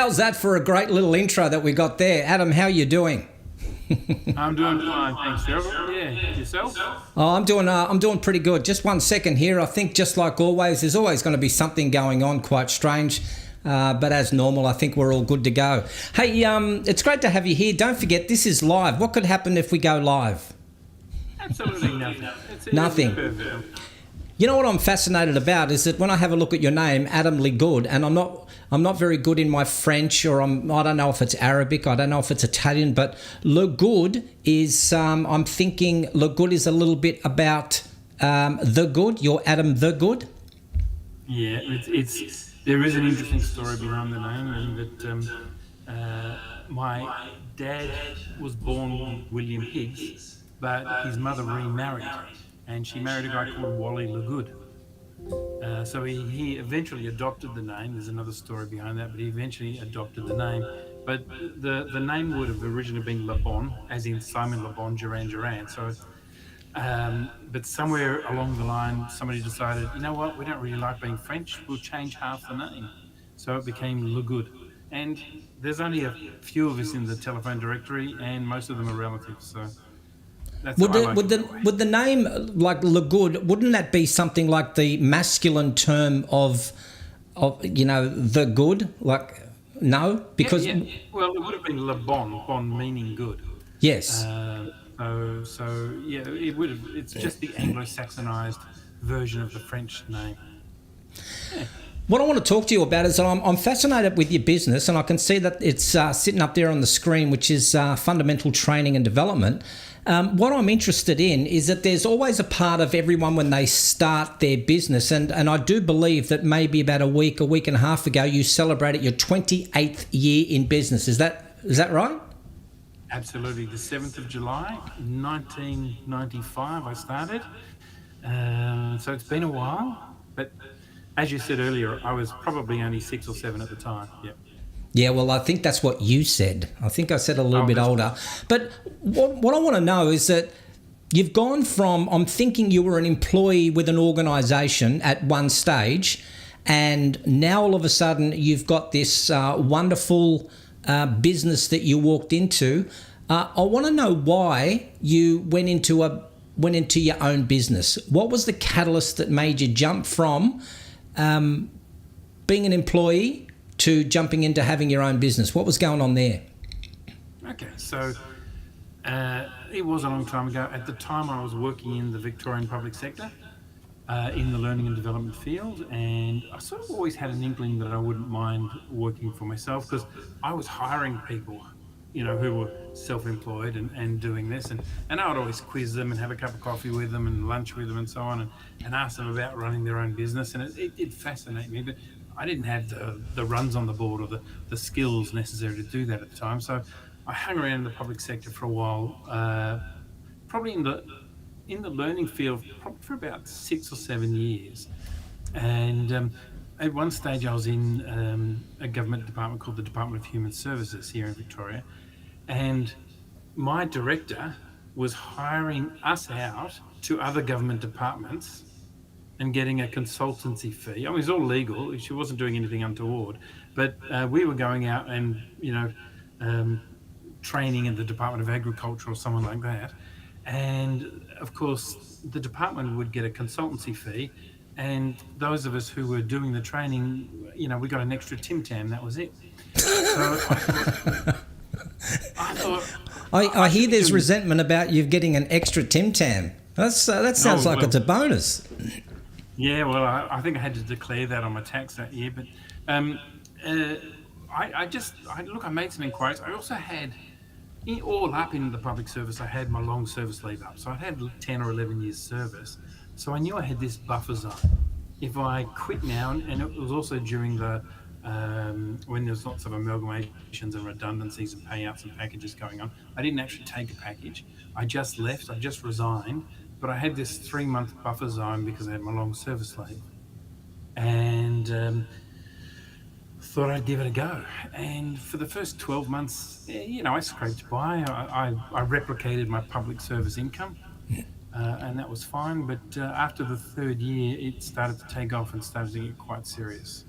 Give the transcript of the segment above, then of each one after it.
How's that for a great little intro that we got there? Adam, how are you doing? I'm doing fine, thanks, Gerald. Yeah, yourself? Oh, I'm doing pretty good. Just 1 second here. I think just like always, there's always going to be something going on, quite strange. But as normal, I think we're all good to go. Hey, it's great to have you here. Don't forget, this is live. What could happen if we go live? Absolutely nothing. Nothing. Perfect. You know what I'm fascinated about is that when I have a look at your name, Adam Ligoud, and I'm not very good in my French, or I don't know if it's Arabic, I don't know if it's Italian, but Ligoud is, I'm thinking Ligoud is a little bit about the good. You're Adam the Good. Yeah, there is an interesting story behind the name, in that my dad was born William Higgs, but his mother remarried, and she married a guy called Wally Ligoud. So he eventually adopted the name. There's another story behind that, but he eventually adopted the name. But the name would have originally been Le Bon, as in Simon Le Bon, Duran Duran. So, but somewhere along the line, somebody decided, you know what, we don't really like being French. We'll change half the name. So it became Ligoud. And there's only a few of us in the telephone directory, and most of them are relatives. So. Would the name like Ligoud, wouldn't that be something like the masculine term of the good? Like, no, because yeah. Well, it would have been Le Bon, bon meaning good. Yes. So yeah, it would have. It's just the Anglo-Saxonized version of the French name. Yeah. What I want to talk to you about is that I'm fascinated with your business, and I can see that it's sitting up there on the screen, which is fundamental training and development. What I'm interested in is that there's always a part of everyone when they start their business, and I do believe that maybe about a week and a half ago, you celebrated your 28th year in business. Is that right? Absolutely. The 7th of July, 1995, I started. So it's been a while, but as you said earlier, I was probably only 6 or 7 at the time. Yeah. Yeah, well, I think that's what you said. I think I said a little bit older. But what I want to know is that you've gone from, I'm thinking you were an employee with an organisation at one stage, and now all of a sudden you've got this wonderful business that you walked into. I want to know why you went into your own business. What was the catalyst that made you jump from being an employee to jumping into having your own business? What was going on there? Okay, so it was a long time ago. At the time, I was working in the Victorian public sector in the learning and development field, and I sort of always had an inkling that I wouldn't mind working for myself, because I was hiring people, who were self-employed and doing this, and I would always quiz them and have a cup of coffee with them and lunch with them and so on, and ask them about running their own business, and it did fascinate me, but I didn't have the runs on the board or the skills necessary to do that at the time. So I hung around in the public sector for a while, probably in the learning field, probably for about 6 or 7 years. And at one stage I was in a government department called the Department of Human Services here in Victoria. And my director was hiring us out to other government departments and getting a consultancy fee. I mean, it was all legal. She wasn't doing anything untoward, but we were going out and, training in the Department of Agriculture or someone like that. And of course, the department would get a consultancy fee, and those of us who were doing the training, we got an extra Tim Tam. That was it. So I thought. I hear there's resentment about you getting an extra Tim Tam. That sounds like it's a bonus. Yeah, well, I think I had to declare that on my tax that year, but I made some inquiries. I also had, all up in the public service, I had my long service leave up. So I had 10 or 11 years service. So I knew I had this buffer zone. If I quit now, and it was also during the, when there's lots of amalgamations and redundancies and payouts and packages going on, I didn't actually take a package. I just left, I just resigned. But I had this 3-month buffer zone because I had my long service leave, and thought I'd give it a go. And for the first 12 months, I scraped by. I replicated my public service income, and that was fine. But after the 3rd year, it started to take off and started to get quite serious.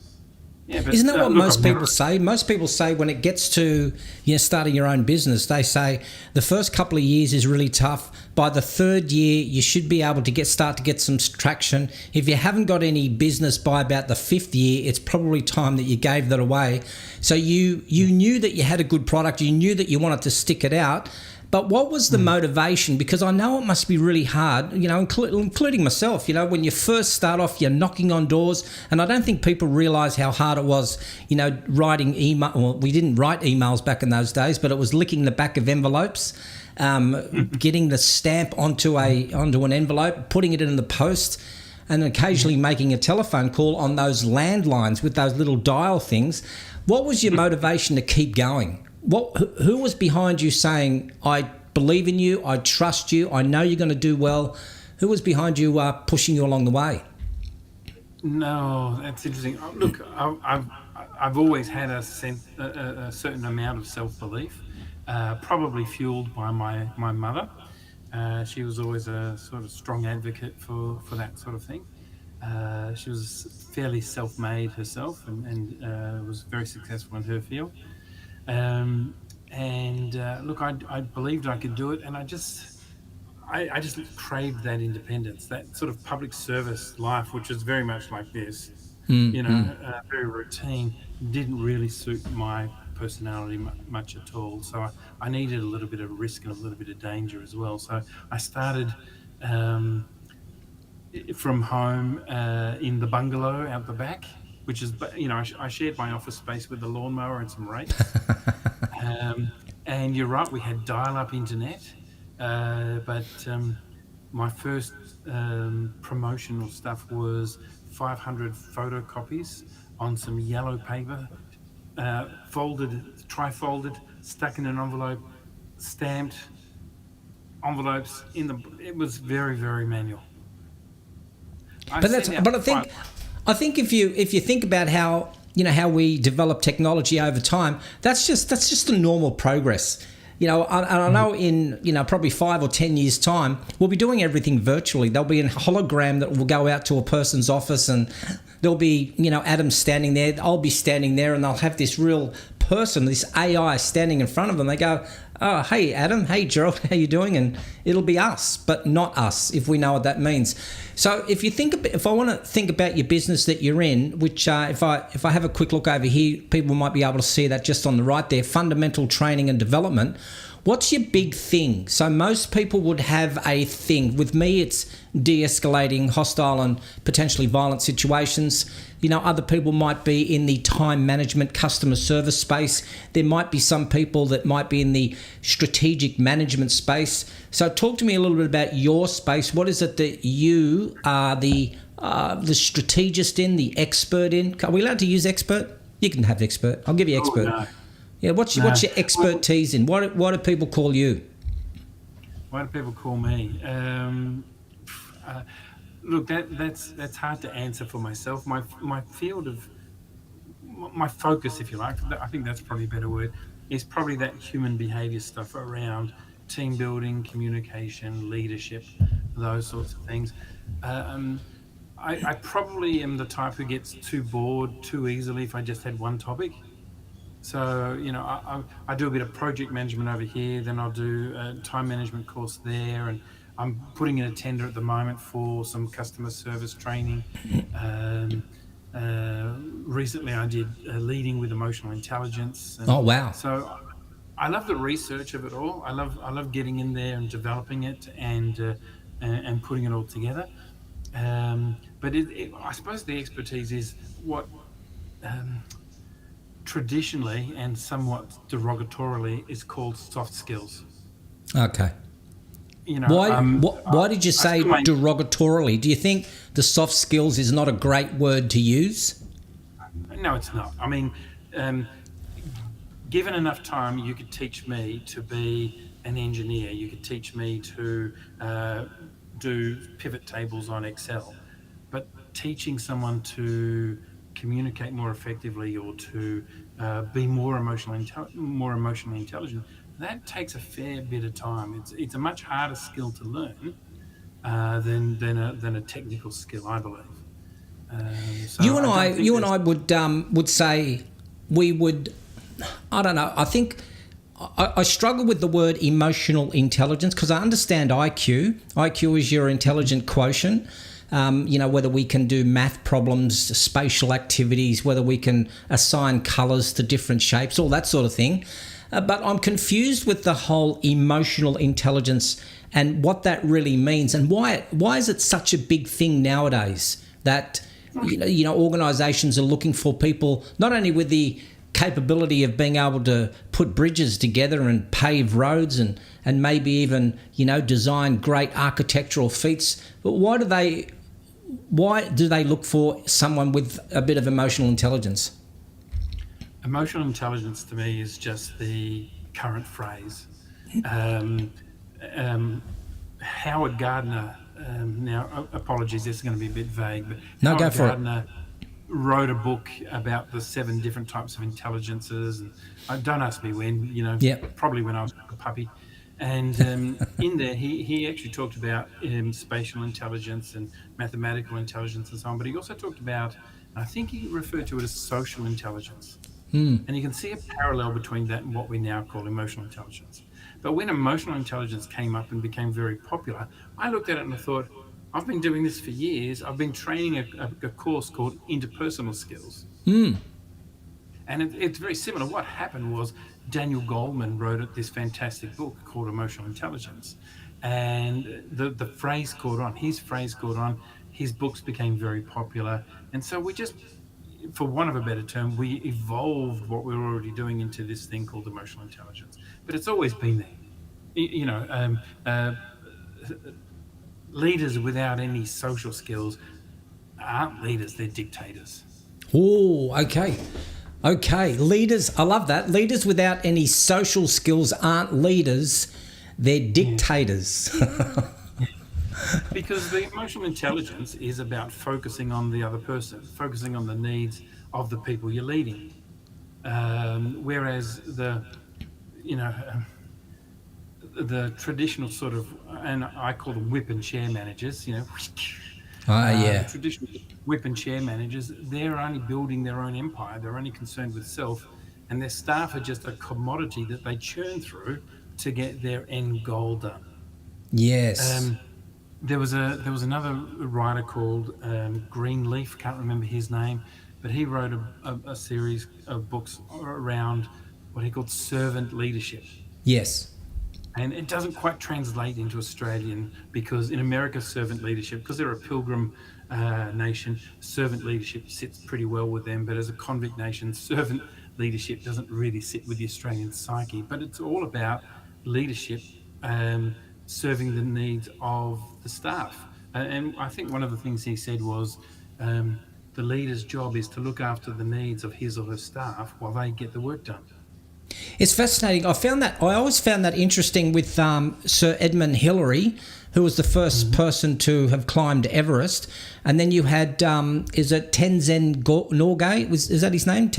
Yeah, but Isn't that what look, I've most never. people say? Most people say when it gets to starting your own business, they say the first couple of years is really tough. By the third year, you should be able to start to get some traction. If you haven't got any business by about the fifth year, it's probably time that you gave that away. So you knew that you had a good product, you knew that you wanted to stick it out. But what was the motivation? Because I know it must be really hard, including myself. When you first start off, you're knocking on doors, and I don't think people realise how hard it was, writing email. Well, we didn't write emails back in those days, but it was licking the back of envelopes, getting the stamp onto an envelope, putting it in the post, and occasionally making a telephone call on those landlines with those little dial things. What was your motivation to keep going? Who was behind you saying, I believe in you, I trust you, I know you're going to do well? Who was behind you pushing you along the way? No, that's interesting. Look, I've always had a certain amount of self-belief, probably fueled by my mother. She was always a sort of strong advocate for that sort of thing. She was fairly self-made herself and was very successful in her field. Look, I believed I could do it, and I just craved that independence, that sort of public service life, which is very much like this, very routine, didn't really suit my personality much at all. So I needed a little bit of risk and a little bit of danger as well. So I started from home in the bungalow out the back, which is, I shared my office space with a lawnmower and some rakes. And you're right, we had dial-up internet, but my first promotional stuff was 500 photocopies on some yellow paper, tri-folded, stuck in an envelope, stamped envelopes it was very, very manual. I think if you think about how how we develop technology over time, that's just a normal progress. I know in probably 5 or 10 years time, we'll be doing everything virtually. There'll be a hologram that will go out to a person's office, and there'll be Adam standing there. I'll be standing there, and they'll have this real person, this AI standing in front of them. They go, "Oh, hey Adam, hey Gerald, how you doing?" And it'll be us, but not us, if we know what that means. So if I want to think about your business that you're in, which if I have a quick look over here, people might be able to see that just on the right there, fundamental training and development. What's your big thing? So most people would have a thing. With me, it's de-escalating hostile and potentially violent situations. Other people might be in the time management, customer service space. There might be some people that might be in the strategic management space. So talk to me a little bit about your space. What is it that you are the strategist in, the expert in? Are we allowed to use expert? You can have expert. I'll give you expert. Oh, no. Yeah, what's your expertise in? What do people call you? Why do people call me? Look, that's hard to answer for myself. My field of my focus, if you like, I think that's probably a better word, is probably that human behaviour stuff around team building, communication, leadership, those sorts of things. I probably am the type who gets too bored too easily if I just had one topic. So, I do a bit of project management over here, then I'll do a time management course there, and I'm putting in a tender at the moment for some customer service training. Recently I did leading with emotional intelligence. Oh, wow. So I love the research of it all. I love getting in there and developing it and putting it all together. But I suppose the expertise is what... traditionally and somewhat derogatorily is called soft skills. Okay. Why did you say derogatorily? Do you think the soft skills is not a great word to use? No, it's not. I mean, given enough time, you could teach me to be an engineer. You could teach me to do pivot tables on Excel. But teaching someone to communicate more effectively or to be more emotionally intelligent, that takes a fair bit of time. It's a much harder skill to learn than a technical skill, I believe. So You and I I, don't think you and there's. I would say we would. I don't know. I think I struggle with the word emotional intelligence because I understand IQ. IQ is your intelligent quotient. Whether we can do math problems, spatial activities, whether we can assign colours to different shapes, all that sort of thing. But I'm confused with the whole emotional intelligence and what that really means, and why is it such a big thing nowadays that organisations are looking for people not only with the capability of being able to put bridges together and pave roads and maybe even design great architectural feats, but why do they look for someone with a bit of emotional intelligence? Emotional intelligence to me is just the current phrase. Um, um, Howard Gardner, now apologies, this is going to be a bit vague, but No, go Howard for it. Gardner wrote a book about the 7 different types of intelligences. And don't ask me when, Yeah. probably when I was a puppy. And in there, he actually talked about spatial intelligence and mathematical intelligence and so on. But he also talked about, I think he referred to it as social intelligence. And you can see a parallel between that and what we now call emotional intelligence. But when emotional intelligence came up and became very popular, I looked at it and I thought, I've been doing this for years. I've been training a course called interpersonal skills. And it's very similar. What happened was Daniel Goleman wrote this fantastic book called Emotional Intelligence. And the phrase caught on. His phrase caught on. His books became very popular. And so we just, for want of a better term, we evolved what we were already doing into this thing called emotional intelligence. But it's always been there. Leaders without any social skills aren't leaders, they're dictators. Oh, okay. Okay, leaders, I love that. Leaders without any social skills aren't leaders, they're dictators. Because the emotional intelligence is about focusing on the other person, focusing on the needs of the people you're leading. Whereas you know, the traditional sort of, and I call them whip and chair managers, the Yeah. traditional whip and chair managers, they're only building their own empire. They're only concerned with self, and their staff are just a commodity that they churn through to get their end goal done. Yes. There was another writer called Greenleaf. Can't remember his name, but he wrote a series of books around what he called servant leadership. Yes. And it doesn't quite translate into Australian because in America, servant leadership, because they're a pilgrim nation, servant leadership sits pretty well with them. But as a convict nation, servant leadership doesn't really sit with the Australian psyche. But it's all about leadership serving the needs of the staff. And I think one of the things he said was the leader's job is to look after the needs of his or her staff while they get the work done. It's fascinating. I always found that interesting with Sir Edmund Hillary, who was the first person to have climbed Everest, and then you had is it Tenzin Norgay? Is that his name?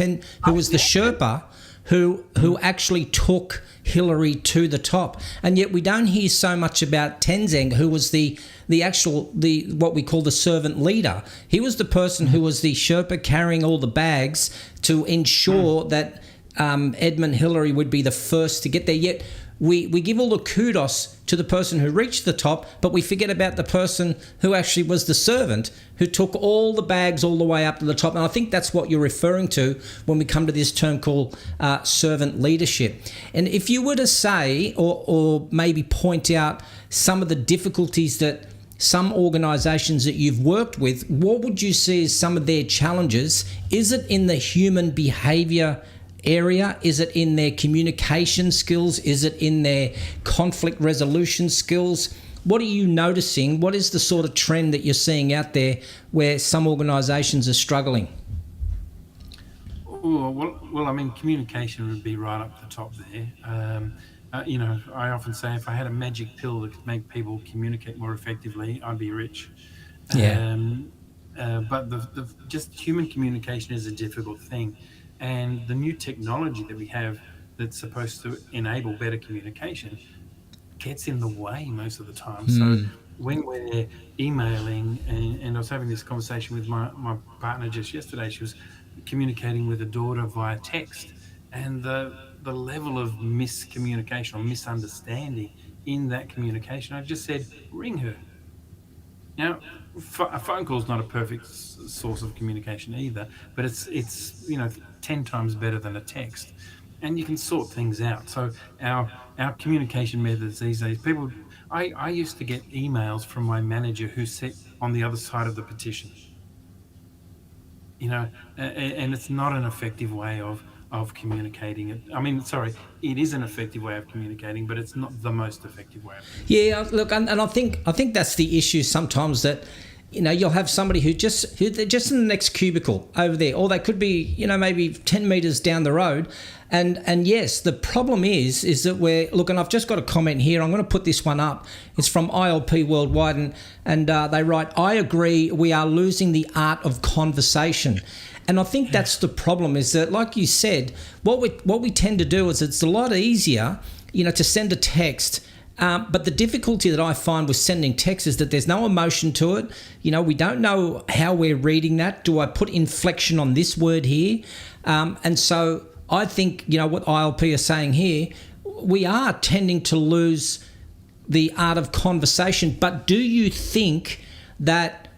Who was the Sherpa who actually took Hillary to the top, and yet we don't hear so much about Tenzing, who was the what we call the servant leader. He was the person who was the Sherpa carrying all the bags to ensure that Edmund Hillary would be the first to get there. Yet we give all the kudos to the person who reached the top, but we forget about the person who actually was the servant who took all the bags all the way up to the top. And I think that's what you're referring to when we come to this term called servant leadership. And if you were to say or maybe point out some of the difficulties that some organisations that you've worked with, what would you see as some of their challenges? Is it in the human behaviour area? Is it in their communication skills? Is it in their conflict resolution skills? What are you noticing? What is the sort of trend that you're seeing out there where some organisations are struggling? Well, I mean, communication would be right up the top there. I often say if I had a magic pill that could make people communicate more effectively, I'd be rich. Yeah. But just human communication is a difficult thing. And the new technology that we have that's supposed to enable better communication gets in the way most of the time. So when we're emailing, and I was having this conversation with my partner just yesterday. She was communicating with a daughter via text, and the level of miscommunication or misunderstanding in that communication. I just said, ring her. Now, a phone call is not a perfect source of communication either, but it's 10 times better than a text, and you can sort things out. So our communication methods these days, people, I used to get emails from my manager who sat on the other side of the petition, and it's not an effective way of communicating it. I mean, sorry, it is an effective way of communicating, but it's not the most effective way of communicating. Yeah, look, and I think that's the issue sometimes, that you'll have somebody who they're just in the next cubicle over there, or they could be maybe 10 meters down the road, and yes, the problem is that and I've just got a comment here. I'm going to put this one up. It's from ILP Worldwide, and they write, "I agree. We are losing the art of conversation." And I think that's the problem, is that, like you said, what we tend to do is it's a lot easier, to send a text. But the difficulty that I find with sending text is that there's no emotion to it. We don't know how we're reading that. Do I put inflection on this word here? And so I think, what ILP are saying here, we are tending to lose the art of conversation. But do you think that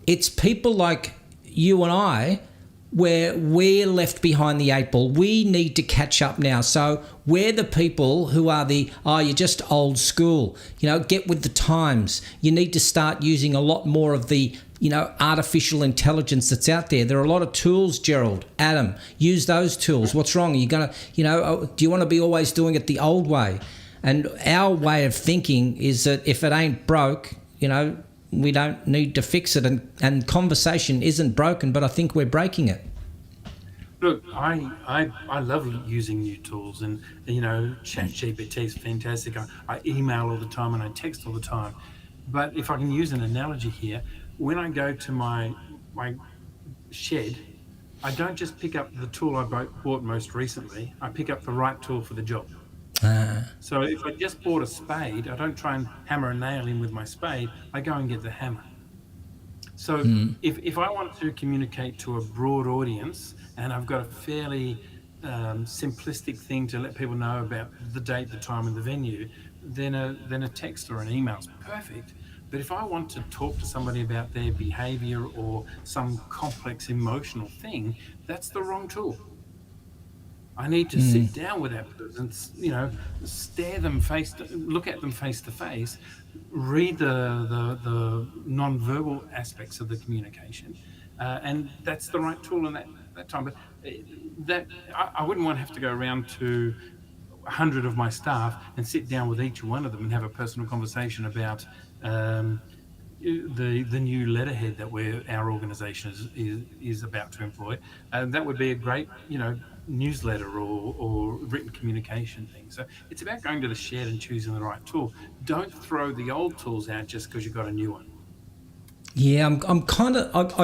it's people like you and I where we're left behind the eight ball? We need to catch up now. So we're the people who are you're just old school. Get with the times. You need to start using a lot more of the, artificial intelligence that's out there. There are a lot of tools, Gerald, Adam. Use those tools. What's wrong? Are you going to, do you want to be always doing it the old way? And our way of thinking is that if it ain't broke, we don't need to fix it, and conversation isn't broken, but I think we're breaking it. Look, I love using new tools, and ChatGPT is fantastic. I email all the time and I text all the time. But if I can use an analogy here, when I go to my shed, I don't just pick up the tool I bought most recently. I pick up the right tool for the job. So if I just bought a spade, I don't try and hammer a nail in with my spade. I go and get the hammer. So if I want to communicate to a broad audience, and I've got a fairly simplistic thing to let people know about the date, the time, and the venue, then a text or an email is perfect. But if I want to talk to somebody about their behavior or some complex emotional thing, that's the wrong tool. I need to sit down with that person, look at them face to face, read the non-verbal aspects of the communication, and that's the right tool in that time. But I wouldn't want to have to go around to 100 of my staff and sit down with each one of them and have a personal conversation about the new letterhead that our organisation is about to employ. That would be a great, newsletter or written communication thing. So it's about going to the shed and choosing the right tool. Don't throw the old tools out just because you've got a new one. Yeah, I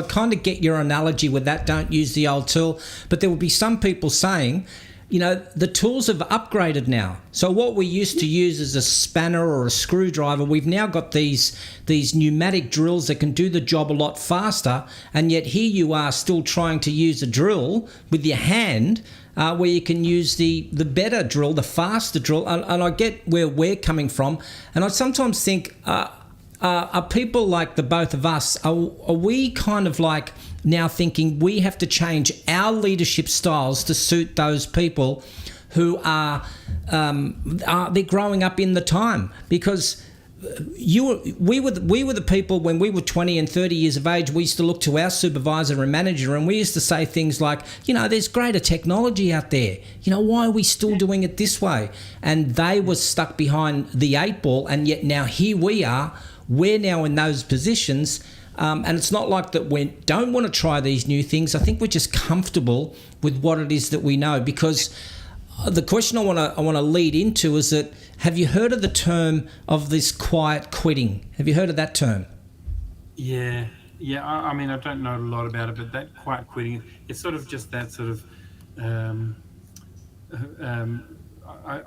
kind of get your analogy with that. Don't use the old tool, but there will be some people saying, the tools have upgraded now. So what we used to use as a spanner or a screwdriver, we've now got these pneumatic drills that can do the job a lot faster, and yet here you are still trying to use a drill with your hand, where you can use the better drill, the faster drill. And I get where we're coming from, and I sometimes think, are people like the both of us, are we kind of like now thinking we have to change our leadership styles to suit those people who are they're growing up in the time? Because we were the people when we were 20 and 30 years of age. We used to look to our supervisor and manager, and we used to say things like, there's greater technology out there. Why are we still doing it this way? And they were stuck behind the eight ball, and yet now here we are. We're now in those positions, and it's not like that we don't want to try these new things. I think we're just comfortable with what it is that we know. Because the question I want to lead into is that, have you heard of the term of this quiet quitting? Have you heard of that term? Yeah. I mean, I don't know a lot about it, but that quiet quitting, it's sort of just that sort of.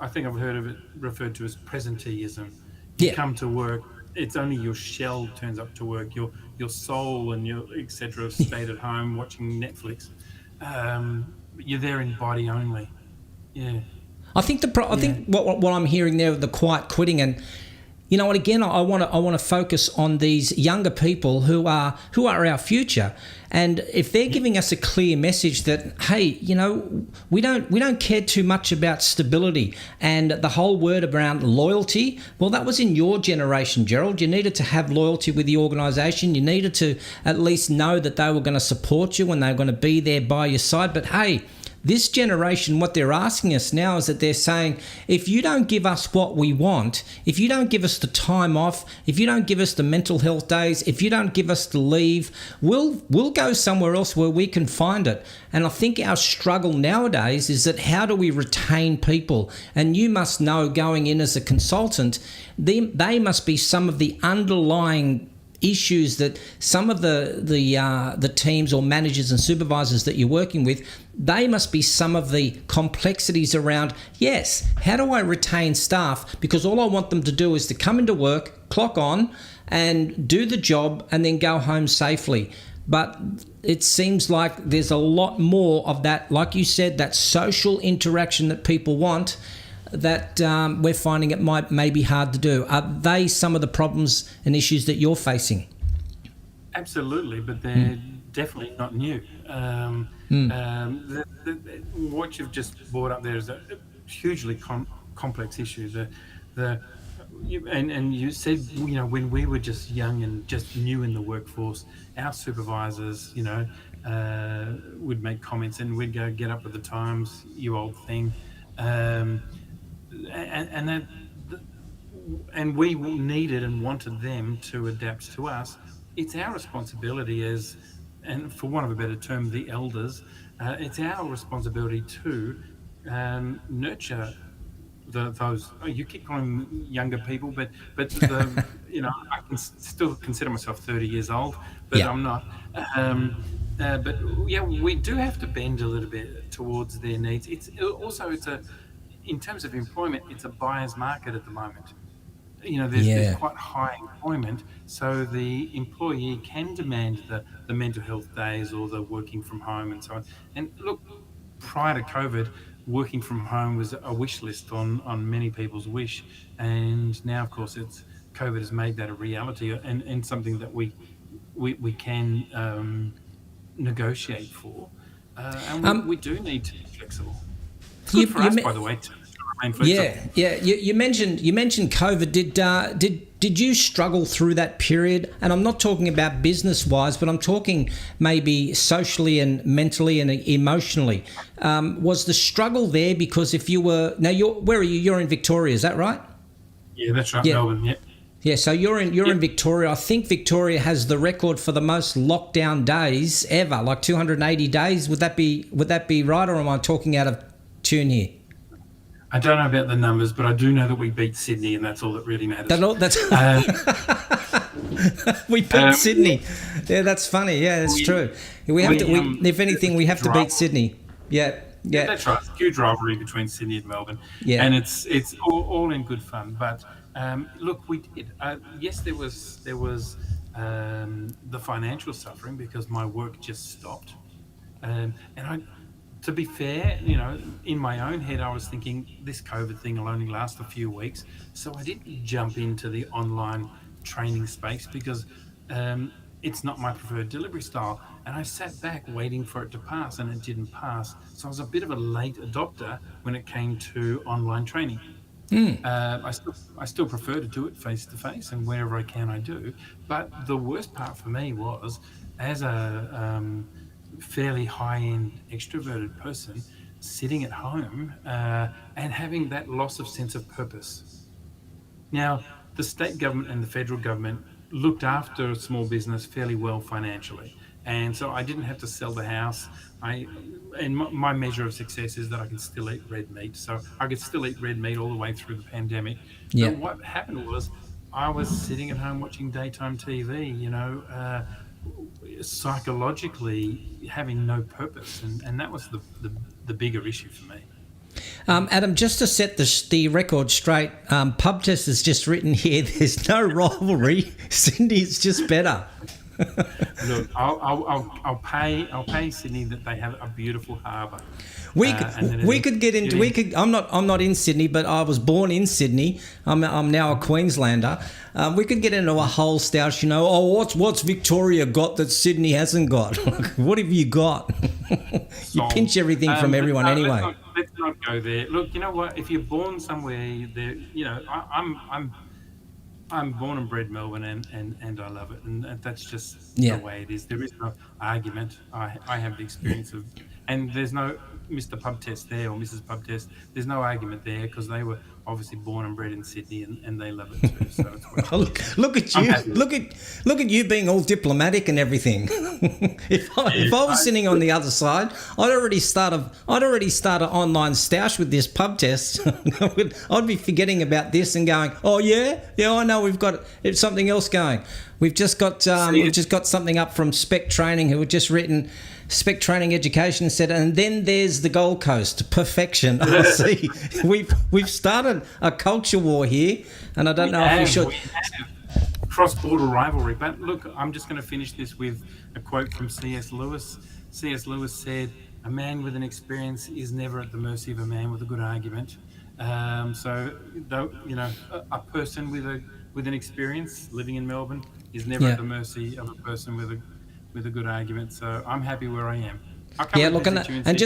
I think I've heard of it referred to as presenteeism. You come to work it's only your shell turns up to work. Your soul and your etc. stayed at home watching Netflix. You're there in body only. Yeah, I yeah. think what I'm hearing there, the quiet quitting, and you know what? Again, I want to focus on these younger people who are our future, and if they're giving us a clear message that, hey, you know, we don't care too much about stability and the whole word around loyalty. Well, that was in your generation, Gerald. You needed to have loyalty with the organisation. You needed to at least know that they were going to support you and they were going to be there by your side. But hey, this generation, what they're asking us now is that they're saying, if you don't give us what we want, if you don't give us the time off, if you don't give us the mental health days, if you don't give us the leave, we'll go somewhere else where we can find it. And I think our struggle nowadays is that how do we retain people? And you must know, going in as a consultant, they must be some of the underlying issues that some of the teams or managers and supervisors that you're working with, they must be some of the complexities around, yes, how do I retain staff? Because all I want them to do is to come into work, clock on and do the job and then go home safely. But it seems like there's a lot more of that, like you said, that social interaction that people want, that we're finding it may be hard to do. Are they some of the problems and issues that you're facing? Absolutely, but they're definitely not new. What you've just brought up there is a hugely complex issue. And you said, you know, when we were just young and just new in the workforce, our supervisors, you know, would make comments and we'd go, get up with the times, you old thing. And that, and we needed and wanted them to adapt to us. It's our responsibility as, and for want of a better term, the elders. It's our responsibility to nurture those. Oh, you keep calling them younger people, but you know, I can still consider myself 30 years old, but Yeah. I'm not. But yeah, we do have to bend a little bit towards their needs. It's also in terms of employment, it's a buyer's market at the moment. You know, there's Yeah. quite high employment, so the employee can demand the mental health days or the working from home and so on. And look, prior to COVID, working from home was a wish list on many people's wish, and now, of course, it's COVID has made that a reality and something that we can negotiate for, and we do need to be flexible. It's You, good for you, us, me- by the way, to remain flexible. yeah. You mentioned COVID. Did you struggle through that period? And I'm not talking about business wise, but I'm talking maybe socially and mentally and emotionally. Was the struggle there because if you were where are you? You're in Victoria, is that right? Yeah, that's right, Yeah. Melbourne. Yeah. Yeah, so you're in Yep. Victoria. I think Victoria has the record for the most lockdown days ever, like 280 days. Would that be right, or am I talking out of tune here? I don't know about the numbers, but I do know that we beat Sydney, and that's all that really matters. That's Uh, we beat um, Sydney. Yeah, that's funny. Yeah, that's true. We have to. If anything, we have to beat Sydney. Yeah, yeah, that's right. Huge rivalry between Sydney and Melbourne, Yeah. and it's all in good fun. But look, we did. Yes, there was the financial suffering because my work just stopped, and to be fair, you know, in my own head, I was thinking this COVID thing will only last a few weeks. So I didn't jump into the online training space because it's not my preferred delivery style. And I sat back waiting for it to pass and it didn't pass. So I was a bit of a late adopter when it came to online training. I still prefer to do it face to face, and wherever I can, I do. But the worst part for me was, as a fairly high-end extroverted person, sitting at home and having that loss of sense of purpose. Now, the state government and the federal government looked after small business fairly well financially, and so I didn't have to sell the house. My measure of success is that I can still eat red meat, so I could still eat red meat all the way through the pandemic. Yeah. But what happened was, I was sitting at home watching daytime TV, you know, psychologically having no purpose, and that was the bigger issue for me. Adam, just to set the record straight, Pub Test has just written here, there's no rivalry. Sydney is just better. Look, I'll pay Sydney that they have a beautiful harbour. We could get into I'm not in Sydney, but I was born in Sydney. I'm now a Queenslander. We could get into a whole stoush, what's Victoria got that Sydney hasn't got? What have you got? You pinch everything from everyone anyway. Let's not go there. Look, you know what? If you're born somewhere, there, I'm born and bred Melbourne, and I love it, and that's just the way it is. There is no argument. I have the experience of, and there's no Mr. Pub Test there or Mrs. Pub Test. There's no argument there because they were obviously born and bred in Sydney, and they love it too. So it's look at you, look at you being all diplomatic and everything. If I was sitting on the other side, I'd already start an online stoush with this Pub Test. I'd be forgetting about this and going, oh yeah, I know we've got something else going. We've just got something up from Spec Training, who had just written. Spec Training Education said, and then there's the Gold Coast, perfection. I see. We've started a culture war here, and I don't know if we should. Cross-border rivalry. But look, I'm just going to finish this with a quote from C.S. Lewis. C.S. Lewis said, "A man with an experience is never at the mercy of a man with a good argument." So, a person with an experience living in Melbourne is never at the mercy of a person with a good argument. So I'm happy where I am. I'll come visit you and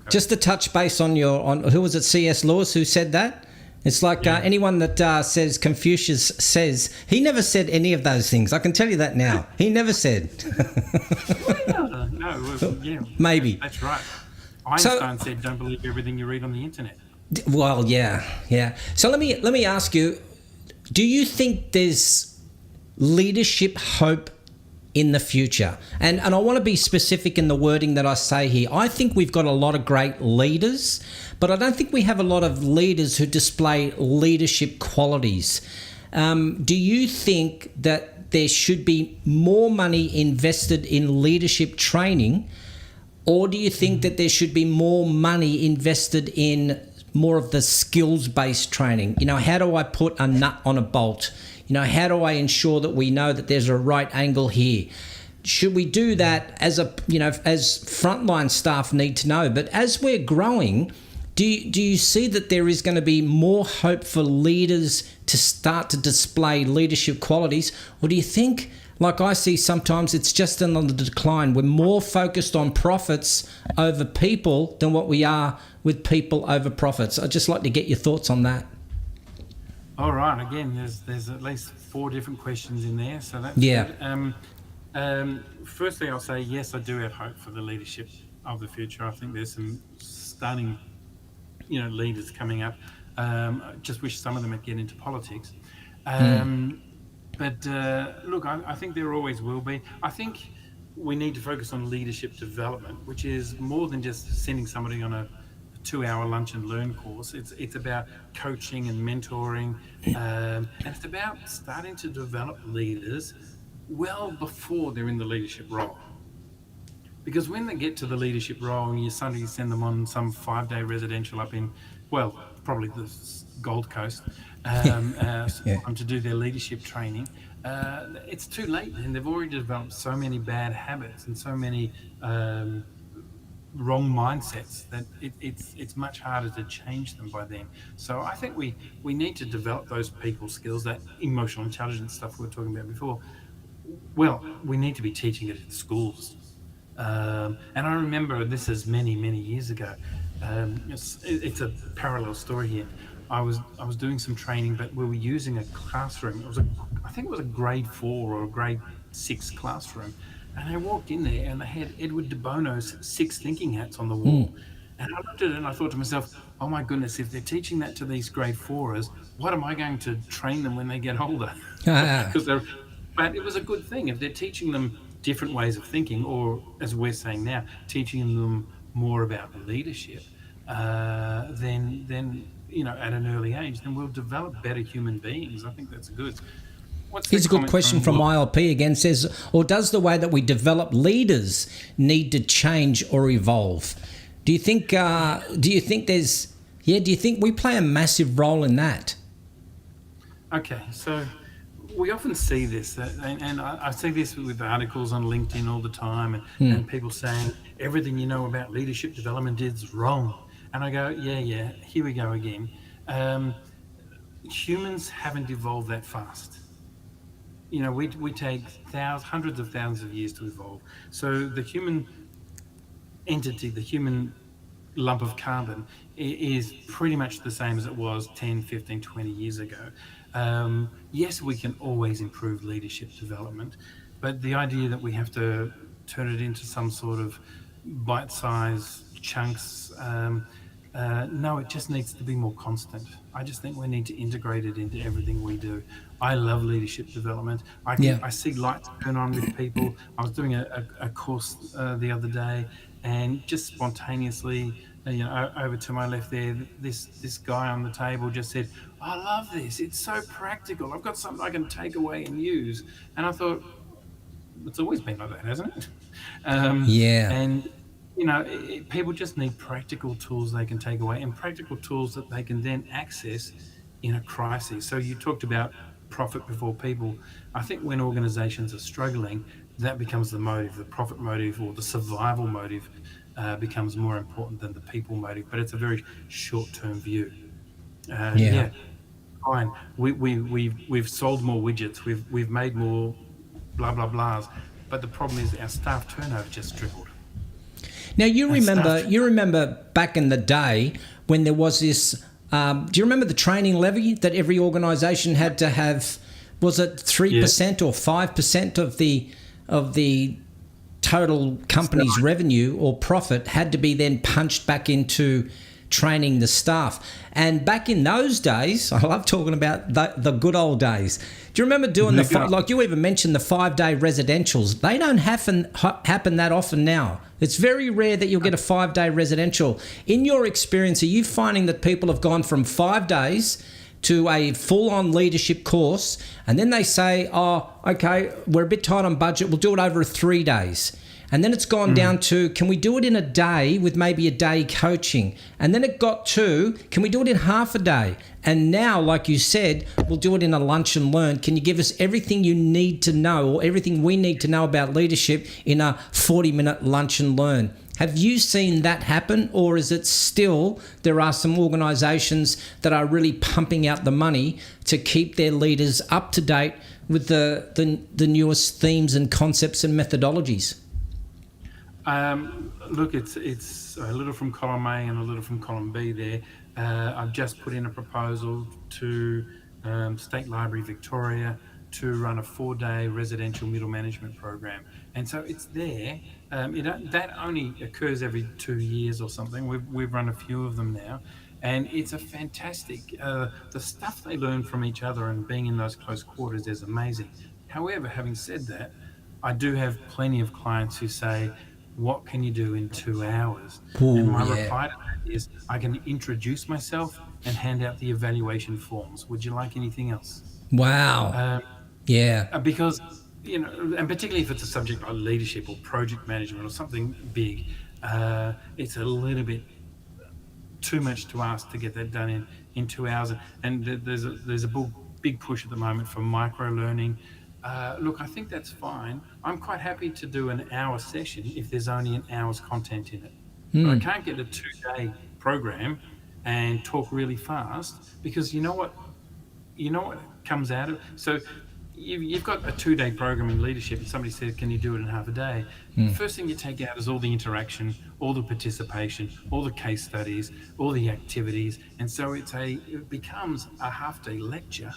just to touch base on who was it, C.S. Lewis, who said that? It's like anyone that says Confucius says, he never said any of those things. I can tell you that now. He never said. Maybe. That's right. Einstein said, "Don't believe everything you read on the internet." Well, yeah. So let me ask you, do you think there's leadership hope in the future? And I want to be specific in the wording that I say here. I think we've got a lot of great leaders, but I don't think we have a lot of leaders who display leadership qualities. Do you think that there should be more money invested in leadership training, or do you think that there should be more money invested in more of the skills-based training? How do I put a nut on a bolt? How do I ensure that we know that there's a right angle here? Should we do that as frontline staff need to know? But as we're growing, do you see that there is going to be more hope for leaders to start to display leadership qualities? Or do you think, like I see sometimes, it's just on the decline? We're more focused on profits over people than what we are with people over profits. I'd just like to get your thoughts on that. All right. Again, there's at least 4 different questions in there, so that's good. Firstly, I'll say yes, I do have hope for the leadership of the future. I think there's some stunning, leaders coming up. Just wish some of them would get into politics. But look, I think there always will be. I think we need to focus on leadership development, which is more than just sending somebody on a 2-hour lunch and learn course. It's about coaching and mentoring, and it's about starting to develop leaders well before they're in the leadership role. Because when they get to the leadership role and you suddenly send them on some 5-day residential up in, probably the Gold Coast, to do their leadership training, it's too late, and they've already developed so many bad habits and so many wrong mindsets that it's much harder to change them by then. So I think we need to develop those people skills, that emotional intelligence stuff we were talking about before. Well, we need to be teaching it in schools. And I remember, this is many years ago. It's a parallel story here. I was doing some training, but we were using a classroom. I think it was a grade 4 or a grade 6 classroom. And I walked in there and they had Edward de Bono's 6 thinking hats on the wall. And I looked at it and I thought to myself, oh my goodness, if they're teaching that to these grade 4ers, what am I going to train them when they get older? But it was a good thing. If they're teaching them different ways of thinking, or as we're saying now, teaching them more about leadership, then at an early age, then we'll develop better human beings. I think that's good. Here's a good question from ILP again. Says, or does the way that we develop leaders need to change or evolve? Do you think? Do you think there's? Yeah. Do you think we play a massive role in that? Okay, so we often see this, and I see this with articles on LinkedIn all the time, and people saying everything you know about leadership development is wrong. And I go, yeah, here we go again. Humans haven't evolved that fast. You know, we take hundreds of thousands of years to evolve. So the human entity, the human lump of carbon is pretty much the same as it was 10, 15, 20 years ago. Yes, we can always improve leadership development, but the idea that we have to turn it into some sort of bite-sized chunks, no, it just needs to be more constant. I just think we need to integrate it into everything we do. I love leadership development. I see lights turn on with people. I was doing a course the other day, and just spontaneously, over to my left there, this guy on the table just said, "I love this. It's so practical. I've got something I can take away and use." And I thought, it's always been like that, hasn't it? And people just need practical tools they can take away, and practical tools that they can then access in a crisis. So you talked about profit before people. I think when organizations are struggling, that becomes the motive. The profit motive or the survival motive becomes more important than the people motive, but it's a very short-term view. Fine. We've sold more widgets. We've made more blah blah blahs, but the problem is our staff turnover just tripled. Now you remember back in the day when there was this. Do you remember the training levy that every organisation had to have? Was it 3% or 5% of the total company's revenue or profit had to be then punched back into training the staff? And back in those days, I love talking about the good old days. Do you remember doing like you even mentioned the 5-day residentials? They don't happen that often now. It's very rare that you'll get a 5-day residential. In your experience, are you finding that people have gone from 5 days to a full-on leadership course, and then they say, "Oh, okay, we're a bit tight on budget, we'll do it over 3 days." And then it's gone down to, can we do it in a day with maybe a day coaching? And then it got to, can we do it in half a day? And now, like you said, we'll do it in a lunch and learn. Can you give us everything you need to know, or everything we need to know about leadership in a 40-minute lunch and learn? Have you seen that happen, or is it still there are some organisations that are really pumping out the money to keep their leaders up to date with the newest themes and concepts and methodologies? Look, it's a little from column A and a little from column B there. I've just put in a proposal to State Library Victoria to run a 4-day residential middle management program. And so it's there. That only occurs every 2 years or something. We've run a few of them now. And it's a fantastic, the stuff they learn from each other and being in those close quarters is amazing. However, having said that, I do have plenty of clients who say, "What can you do in 2 hours?" And my reply to that is, I can introduce myself and hand out the evaluation forms. Would you like anything else? Wow. Because, and particularly if it's a subject like leadership or project management or something big, it's a little bit too much to ask to get that done in 2 hours. And there's a big push at the moment for micro learning. Look, I think that's fine. I'm quite happy to do an hour session if there's only an hour's content in it. But I can't get a 2-day program and talk really fast, because you know what comes out of it? So you've got a 2-day program in leadership and somebody says, "Can you do it in half a day?" The first thing you take out is all the interaction, all the participation, all the case studies, all the activities. And so it becomes a half-day lecture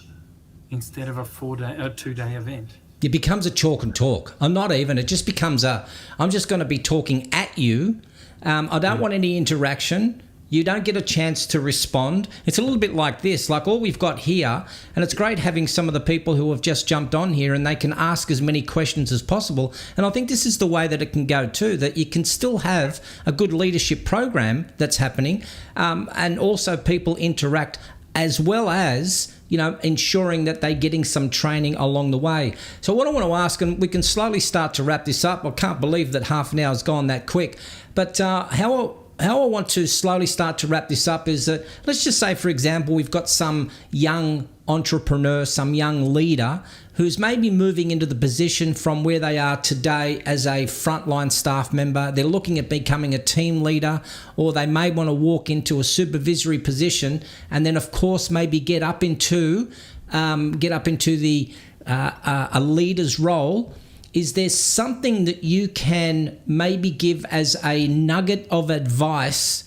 instead of a 2-day event. It becomes a chalk and talk. It just becomes I'm just going to be talking at you. I don't want any interaction. You don't get a chance to respond. It's a little bit like this, like all we've got here, and it's great having some of the people who have just jumped on here and they can ask as many questions as possible. And I think this is the way that it can go too, that you can still have a good leadership program that's happening, and also people interact, as well as, ensuring that they're getting some training along the way. So what I want to ask, and we can slowly start to wrap this up. I can't believe that half an hour's gone that quick. But how how I want to slowly start to wrap this up is that, let's just say, for example, we've got some young entrepreneur, some young leader who's maybe moving into the position from where they are today as a frontline staff member. They're looking at becoming a team leader, or they may want to walk into a supervisory position, and then, of course, maybe get up into the a leader's role. Is there something that you can maybe give as a nugget of advice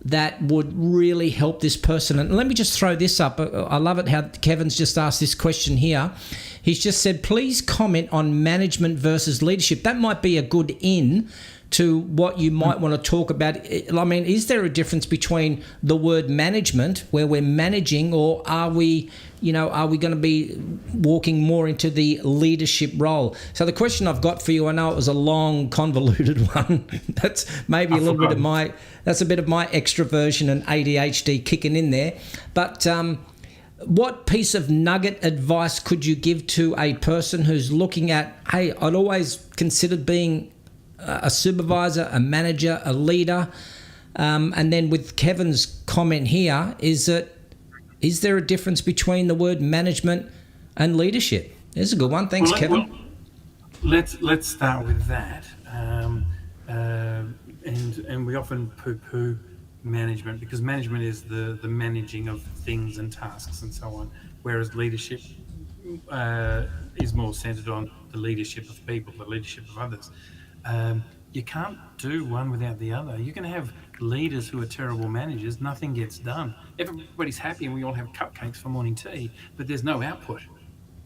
that would really help this person? And let me just throw this up. I love it how Kevin's just asked this question here. He's just said, please comment on management versus leadership. That might be a good in to what you might want to talk about. I mean, is there a difference between the word management, where we're managing, or are we going to be walking more into the leadership role? So the question I've got for you, I know it was a long, convoluted one. That's maybe a little bit of my extroversion and ADHD kicking in there. But what piece of nugget advice could you give to a person who's looking at, hey, I'd always considered being a supervisor, a manager, a leader, and then with Kevin's comment here, is there a difference between the word management and leadership? There's a good one. Thanks, Kevin. Well, let's start with that. And we often poo-poo management, because management is the managing of things and tasks and so on, whereas leadership is more centered on the leadership of people, the leadership of others. You can't do one without the other. You can have leaders who are terrible managers, nothing gets done. Everybody's happy and we all have cupcakes for morning tea, but there's no output.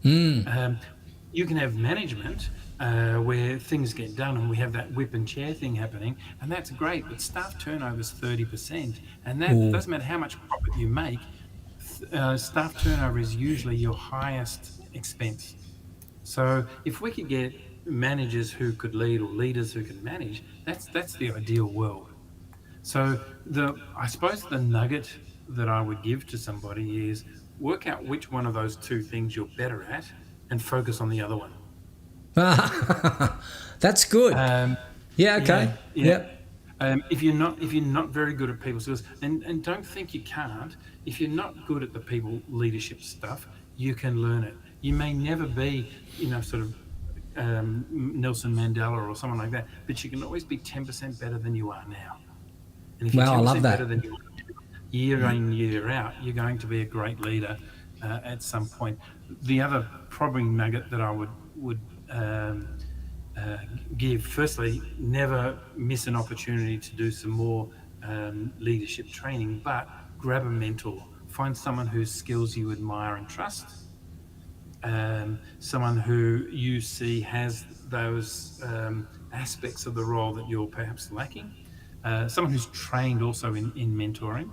You can have management where things get done and we have that whip and chair thing happening, and that's great, but staff turnover is 30%, and that doesn't matter how much profit you make, staff turnover is usually your highest expense. So if we could get managers who could lead, or leaders who can manage, that's the ideal world. So I suppose the nugget that I would give to somebody is work out which one of those two things you're better at and focus on the other one. That's good. Yeah. Okay. Yeah. If you're not very good at people skills, and don't think you can't. If you're not good at the people leadership stuff, you can learn it. You may never be, sort of Nelson Mandela or someone like that, but you can always be 10% better than you are now. And if you're 10% better than you are year in, year out, you're going to be a great leader at some point. The other probably nugget that I would give, firstly, never miss an opportunity to do some more leadership training, but grab a mentor. Find someone whose skills you admire and trust. Someone who you see has those aspects of the role that you're perhaps lacking. Someone who's trained also in mentoring,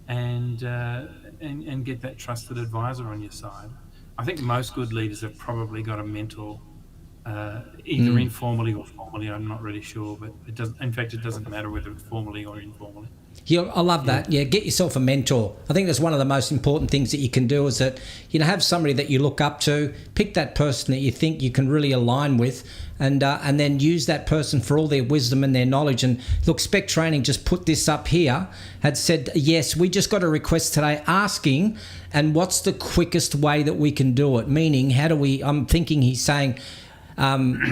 and get that trusted advisor on your side. I think most good leaders have probably got a mentor, either informally or formally. I'm not really sure, but it doesn't matter whether it's formally or informally. Yeah, I love that. Yeah, get yourself a mentor. I think that's one of the most important things that you can do, is that, have somebody that you look up to, pick that person that you think you can really align with, and then use that person for all their wisdom and their knowledge. And look, Spec Training just put this up here, had said, yes, we just got a request today asking, and what's the quickest way that we can do it? Meaning, I'm thinking he's saying,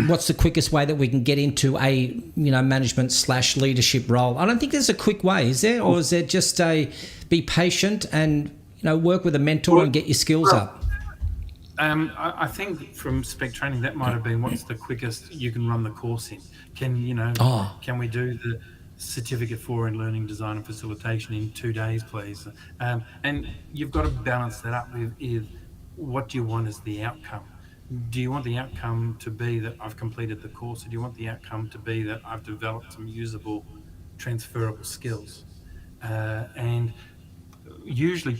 what's the quickest way that we can get into a management/leadership role? I don't think there's a quick way, is there? Or is there just be patient and work with a mentor and get your skills up? I think from Spec Training that might have been, what's the quickest you can run the course in? Can we do the certificate in learning design and facilitation in 2 days, please? And you've got to balance that up with what do you want as the outcome. Do you want the outcome to be that I've completed the course, or do you want the outcome to be that I've developed some usable, transferable skills? And usually,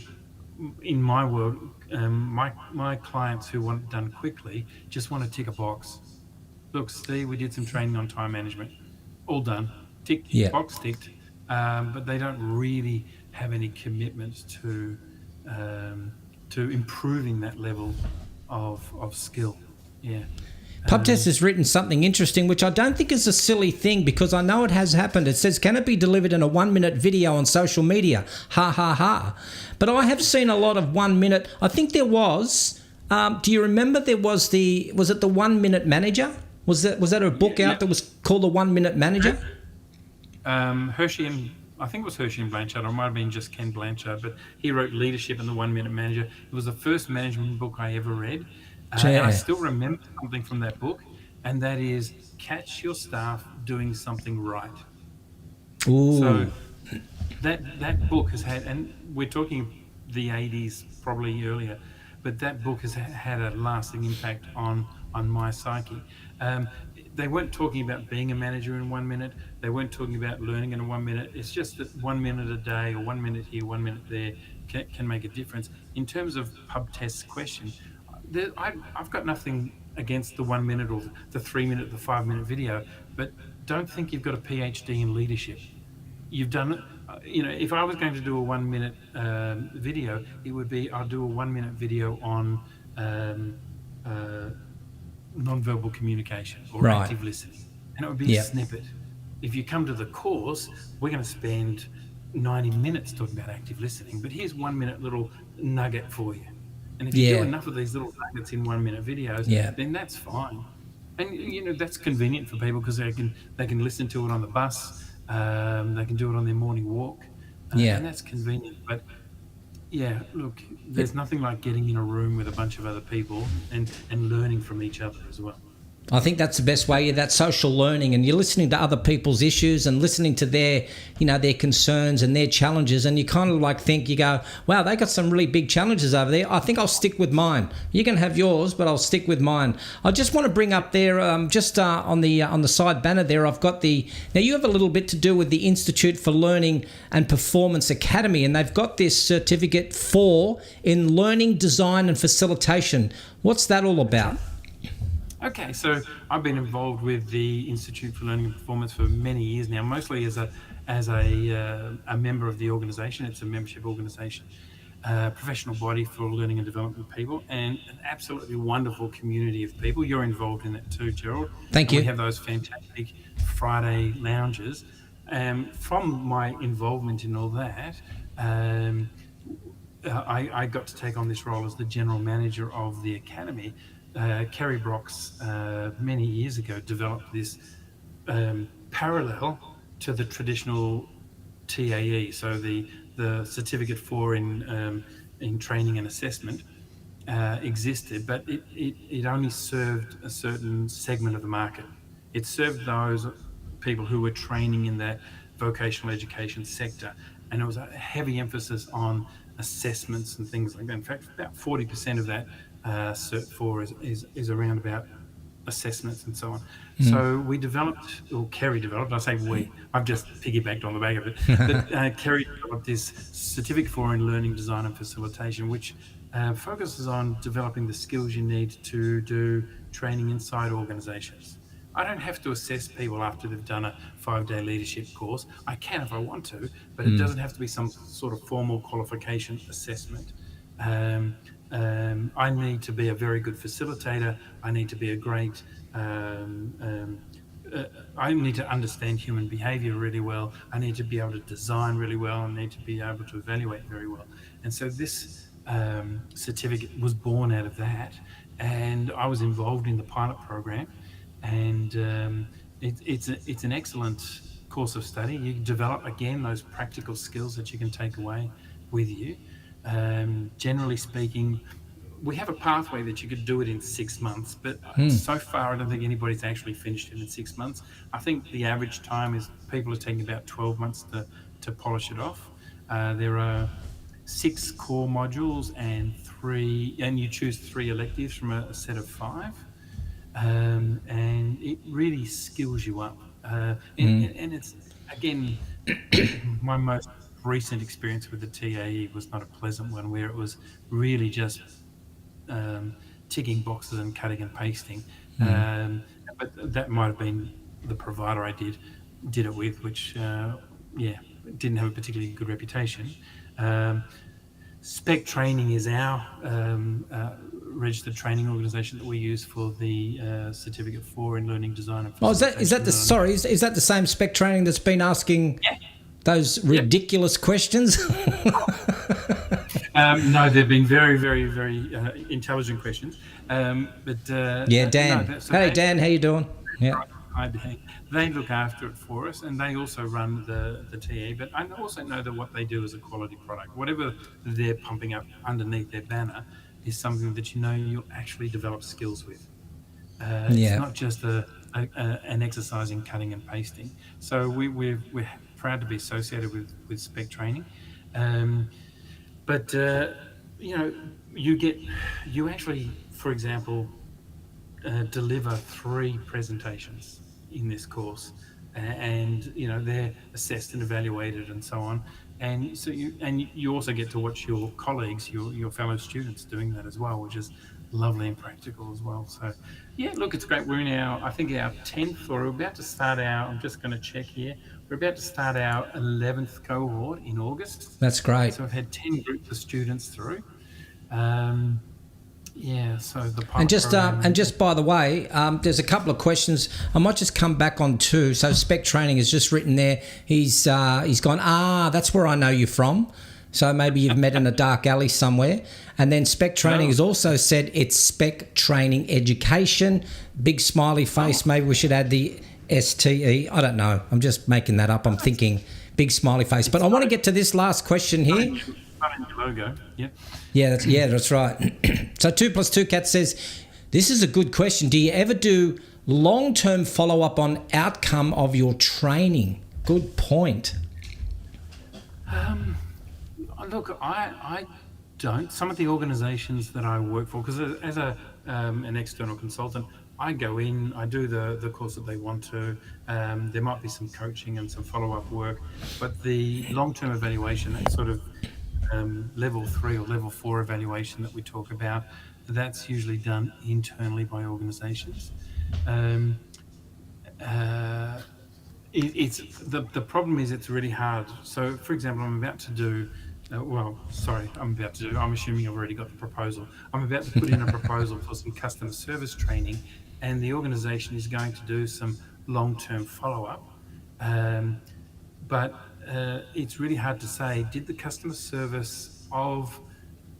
in my world, my clients who want it done quickly just want to tick a box. Look, Steve, we did some training on time management. All done. Tick, box ticked. But they don't really have any commitments to improving that level of skill. Yeah. PubTest has written something interesting, which I don't think is a silly thing because I know it has happened. It says, can it be delivered in a 1-minute video on social media? Ha, ha, ha. But I have seen a lot of 1 minute. I think there was, do you remember there was was it the 1 Minute Manager? Was that a book out that was called the 1 Minute Manager? Hershey and I think it was Hershey and Blanchard, or it might have been just Ken Blanchard, but he wrote Leadership and the 1 Minute Manager. It was the first management book I ever read. And I still remember something from that book, and that is catch your staff doing something right. Ooh. So that book has had, and we're talking the 80s, probably earlier, but that book has had a lasting impact on my psyche. They weren't talking about being a manager in 1 minute. They weren't talking about learning in 1 minute. It's just that 1 minute a day or 1 minute here, 1 minute there can make a difference. In terms of PubTest's question, I've got nothing against the 1 minute or the 3 minute, the 5 minute video, but don't think you've got a PhD in leadership. You've done it. If I was going to do a 1 minute video, it would be I'll do a 1 minute video on non-verbal communication or active listening, and it would be a snippet. If you come to the course, we're going to spend 90 minutes talking about active listening, but here's 1 minute little nugget for you. And if you do enough of these little nuggets in 1 minute videos, then that's fine. And that's convenient for people because they can listen to it on the bus, they can do it on their morning walk, and that's convenient. But look, there's nothing like getting in a room with a bunch of other people and learning from each other as well. I think that's the best way, that social learning, and you're listening to other people's issues and listening to their concerns and their challenges, and you kind of you go, wow, they got some really big challenges over there. I think I'll stick with mine. You can have yours, but I'll stick with mine. I just want to bring up there, on the side banner there, I've got now you have a little bit to do with the Institute for Learning and Performance Academy, and they've got this certificate 4 in learning, design and facilitation. What's that all about? Okay, so I've been involved with the Institute for Learning and Performance for many years now, mostly as a member of the organisation. It's a membership organisation, professional body for learning and development people, and an absolutely wonderful community of people. You're involved in that too, Gerald. Thank you. We have those fantastic Friday lounges. From my involvement in all that, I got to take on this role as the general manager of the academy. Kerry Brox many years ago developed this parallel to the traditional TAE, so the Certificate 4 in Training and Assessment existed, but it only served a certain segment of the market. It served those people who were training in that vocational education sector, and it was a heavy emphasis on assessments and things like that. In fact, about 40% of that Cert 4 is around about assessments and so on. So we developed, or Kerry developed, I say we, I've just piggybacked on the back of it, but Kerry developed this Certificate 4 in Learning, Design and Facilitation, which focuses on developing the skills you need to do training inside organisations. I don't have to assess people after they've done a 5-day leadership course. I can if I want to, but it doesn't have to be some sort of formal qualification assessment. I need to be a very good facilitator. I need to be a great, I need to understand human behavior really well. I need to be able to design really well. I need to be able to evaluate very well. And so this certificate was born out of that. And I was involved in the pilot program. And it's an excellent course of study. You develop, again, those practical skills that you can take away with you. Generally speaking, we have a pathway that you could do it in 6 months, but so far I don't think anybody's actually finished it in 6 months. I think the average time is people are taking about 12 months to polish it off. There are 6 core modules and you choose 3 electives from a set of 5. And it really skills you up. And it's, again, my most recent experience with the TAE was not a pleasant one, where it was really just ticking boxes and cutting and pasting. But that might have been the provider I did it with, which didn't have a particularly good reputation. Spec training is our registered training organisation that we use for the certificate 4 in learning design and Oh, facilitation. is that the same spec training that's been asking those ridiculous questions? No, they've been very, very, very intelligent questions. Dan. Dan, how you doing? Yeah. Hi, Dan. They look after it for us, and they also run the TE. But I also know that what they do is a quality product. Whatever they're pumping up underneath their banner is something that you'll actually develop skills with. It's not just an exercise in cutting and pasting. So we're proud to be associated with spec training. But you actually, for example, deliver 3 presentations in this course, and they're assessed and evaluated and so on. And so you also get to watch your colleagues, your fellow students doing that as well, which is lovely and practical as well. So look, it's great. We're in our 10th, or we're about to start I'm just going to check here. We're about to start our 11th cohort in August. That's great. So we've had 10 groups of students through. So the and just by the way, there's a couple of questions. I might just come back on 2. So spec training is just written there. He's gone, that's where I know you from. So maybe you've met in a dark alley somewhere. And then spec training has also said it's spec training education. Big smiley face. Maybe we should add the STE. I don't know. I'm just making that up. I'm thinking big smiley face. But I want to get to this last question here. Logo. That's right. So 2 + 2 Cat says, this is a good question. Do you ever do long-term follow-up on outcome of your training? Good point. Look, I don't. Some of the organisations that I work for, because as an external consultant, I go in, I do the course that they want to. There might be some coaching and some follow-up work, but the long-term evaluation, that sort of level 3 or level 4 evaluation that we talk about, that's usually done internally by organisations. It's the problem is it's really hard. So, for example, I'm assuming I've already got the proposal. I'm about to put in a proposal for some customer service training, and the organisation is going to do some long-term follow-up. But it's really hard to say, did the customer service of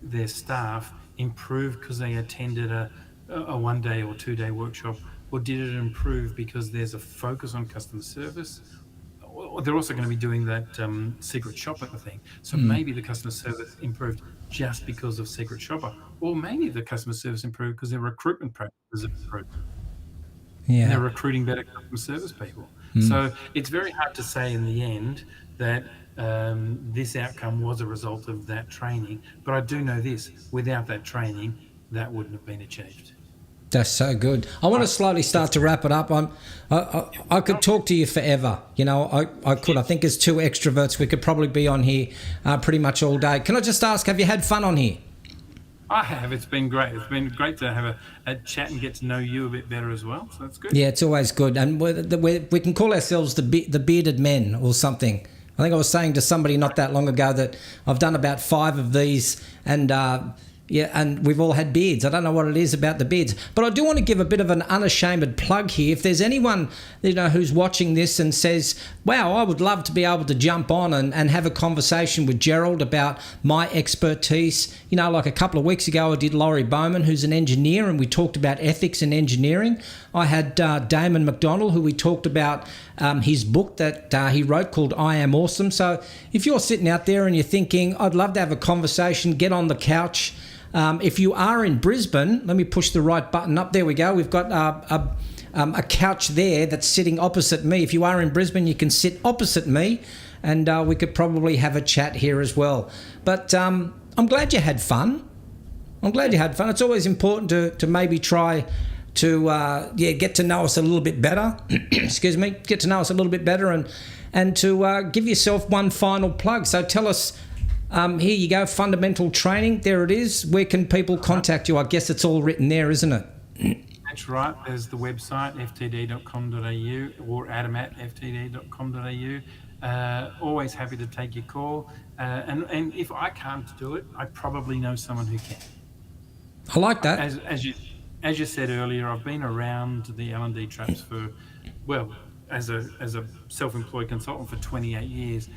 their staff improve because they attended a 1-day or 2-day workshop, or did it improve because there's a focus on customer service? Or they're also going to be doing that secret shopper thing. So maybe the customer service improved just because of secret shopper, or maybe the customer service improved because their recruitment practices have improved. And they're recruiting better customer service people. So it's very hard to say in the end that this outcome was a result of that training. But I do know this: without that training, that wouldn't have been achieved. That's so good. I want to slowly start to wrap it up. I could talk to you forever. I could. I think as 2 extroverts, we could probably be on here pretty much all day. Can I just ask, have you had fun on here? I have. It's been great. It's been great to have a chat and get to know you a bit better as well. So that's good. Yeah, it's always good. And we can call ourselves the bearded men or something. I think I was saying to somebody not that long ago that I've done about 5 of these, and and we've all had beards. I don't know what it is about the beards, but I do want to give a bit of an unashamed plug here. If there's anyone who's watching this and says, wow, I would love to be able to jump on and have a conversation with Gerald about my expertise. Like a couple of weeks ago, I did Laurie Bowman, who's an engineer, and we talked about ethics in engineering. I had Damon McDonald, who we talked about his book that he wrote called I Am Awesome. So if you're sitting out there and you're thinking, I'd love to have a conversation, get on the couch. If you are in Brisbane, let me push the right button up. There we go. We've got a couch there that's sitting opposite me. If you are in Brisbane, you can sit opposite me, and we could probably have a chat here as well. But I'm glad you had fun. It's always important to maybe try to get to know us a little bit better. Excuse me. Get to know us a little bit better, and to give yourself one final plug. So tell us. Here you go, fundamental training. There it is. Where can people contact you? I guess it's all written there, isn't it? That's right. There's the website, ftd.com.au, or adam@ftd.com.au. Always happy to take your call. And if I can't do it, I probably know someone who can. I like that. As you said earlier, I've been around the L&D traps for, well, as a self-employed consultant for 28 years.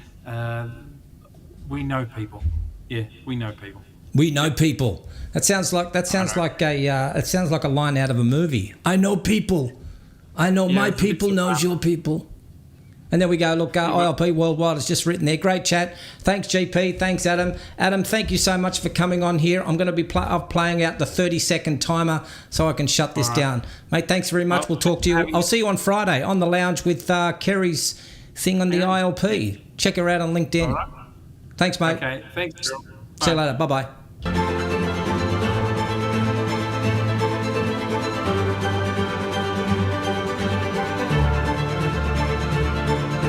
We know people. Yeah, we know people. We know people. That sounds like a line out of a movie. I know people. I know my people knows your people. And there we go. Look, ILP Worldwide is just written there. Great chat. Thanks, GP. Thanks, Adam. Adam, thank you so much for coming on here. I'm going to be playing out the 30-second timer so I can shut this down. Mate, thanks very much. We'll talk to you. I'll see you on Friday on the lounge with Kerry's thing on the ILP. Check her out on LinkedIn. All right. Thanks, mate. Okay, thanks. See you later. Bye-bye.